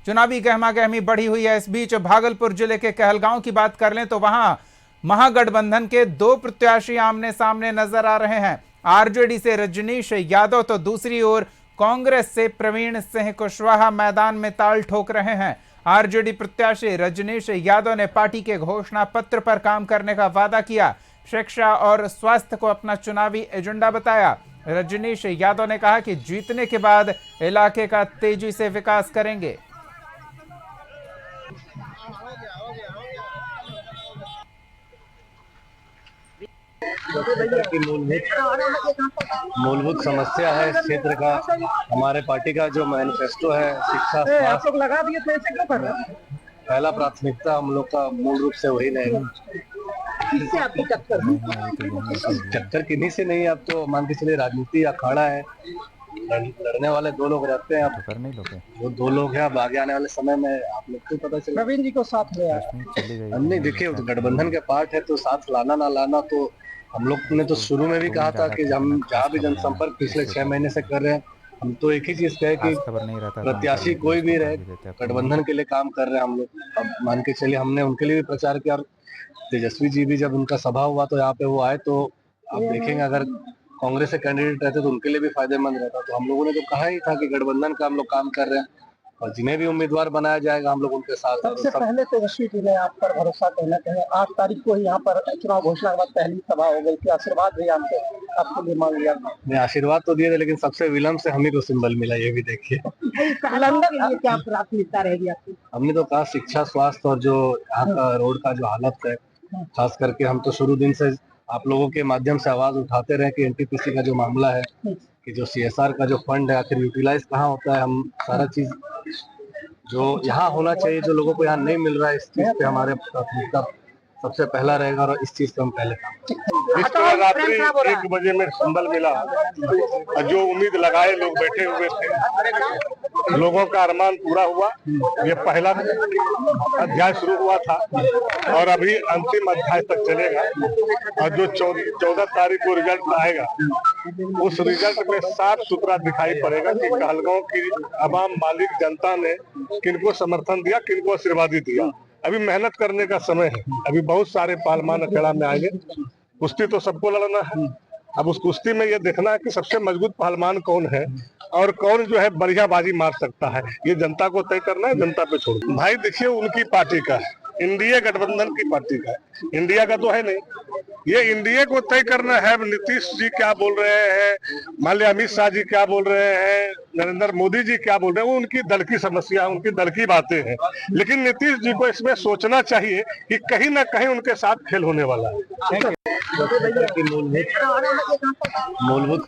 चुनावी गहमागहमी बढ़ी हुई है। इस बीच भागलपुर जिले के कहलगांव की बात कर लें तो वहां महागठबंधन के दो प्रत्याशी आमने सामने नजर आ रहे हैं। आरजेडी से रजनीश यादव तो दूसरी ओर कांग्रेस से प्रवीण सिंह कुशवाहा मैदान में ताल ठोक रहे हैं। आरजेडी प्रत्याशी रजनीश यादव ने पार्टी के घोषणा पत्र पर काम करने का वादा किया। शिक्षा और स्वास्थ्य को अपना चुनावी एजेंडा बताया। रजनीश यादव ने कहा कि जीतने के बाद इलाके का तेजी से विकास करेंगे। क्षेत्र की मूलभूत समस्या है इस क्षेत्र का। हमारे पार्टी का जो मैनिफेस्टो है शिक्षा स्वास्थ्य, पहला प्राथमिकता हम लोग का मूल रूप से वही रहेगा। किससे आपकी टक्कर किन्हीं से नहीं, अब तो मान के चलिए राजनीति अखाड़ा है, लड़ने वाले दो लोग रहते हैं। अब वो दो लोग हैं, अब आगे आने वाले समय में आप लोग को पता चलेगा। प्रवीण जी को साथ ले नहीं, देखिए गठबंधन के पार्ट है तो साथ लाना ना लाना तो हम लोग ने तो शुरू में भी कहा था कि हम जहाँ भी जनसंपर्क पिछले 6 महीने से कर रहे हैं, हम तो एक ही चीज कहे कि प्रत्याशी कोई भी रहे गठबंधन के लिए काम कर रहे हैं हम लोग। अब मान के चलिए हमने उनके लिए भी प्रचार किया। तेजस्वी जी भी जब उनका सभा हुआ तो यहाँ पे वो आए, तो आप देखेंगे अगर कांग्रेस से कैंडिडेट रहते तो उनके लिए भी फायदेमंद रहता। तो हम लोगों ने तो कहा ही था कि गठबंधन का हम लोग काम कर रहे हैं और जिन्हें भी उम्मीदवार बनाया जाएगा हम लोग उनके साथ। सबसे पहले तेजस्वी जी ने आप पर भरोसा कहना कहें, 8 तारीख को यहाँ पर चुनाव घोषणा के बाद पहली सभा हो गई थी, आशीर्वाद भी आपके लिए मांग लिया था। नहीं, आशीर्वाद तो दिए थे लेकिन सबसे विलम्ब से हम ही को सिंबल मिला, ये भी देखिए। क्या प्राथमिकता रहेगी आपकी? हमने तो कहा शिक्षा स्वास्थ्य और जो यहाँ का रोड का जो हालत है, खास करके हम तो शुरू दिन से आप लोगों के माध्यम से आवाज उठाते रहे कि एनटीपीसी का जो मामला है कि जो सीएसआर का जो फंड है आखिर यूटिलाइज कहाँ होता है। हम सारा चीज जो यहाँ होना चाहिए, जो लोगों को यहाँ नहीं मिल रहा है, इस चीज पे हमारे प्राथमिकता सबसे पहला रहेगा और इस चीज का हम पहले काम। इस तरह रात्रि 1 बजे में संबल मिला और जो उम्मीद लगाए लोग बैठे हुए थे, लोगों का अरमान पूरा हुआ। ये पहला अध्याय शुरू हुआ था और अभी अंतिम अध्याय तक चलेगा और जो 14 तारीख को रिजल्ट आएगा उस रिजल्ट में साफ सुथरा दिखाई पड़ेगा कि कहलगांव की आवाम मालिक जनता ने किनको समर्थन दिया, किनको आशीर्वाद दिया। अभी मेहनत करने का समय है, अभी बहुत सारे पहलवान अखेड़ा में आएंगे। कुश्ती तो सबको लड़ना है, अब उस कुश्ती में ये देखना है कि सबसे मजबूत पहलवान कौन है और कौन जो है बढ़िया बाजी मार सकता है, ये जनता को तय करना है, जनता पे छोड़। भाई देखिए उनकी पार्टी का है, इंडिया गठबंधन की पार्टी का है, इंडिया का तो है नहीं। ये इंडिया को तय करना है। नीतीश जी क्या बोल रहे हैं, मान लिया अमित शाह जी क्या बोल रहे हैं, नरेंद्र मोदी जी क्या बोल रहे हैं, वो उनकी दल की समस्या, उनकी दल की बातें हैं। लेकिन नीतीश जी को इसमें सोचना चाहिए कि कहीं ना कहीं उनके साथ खेल होने वाला है। मूलभूत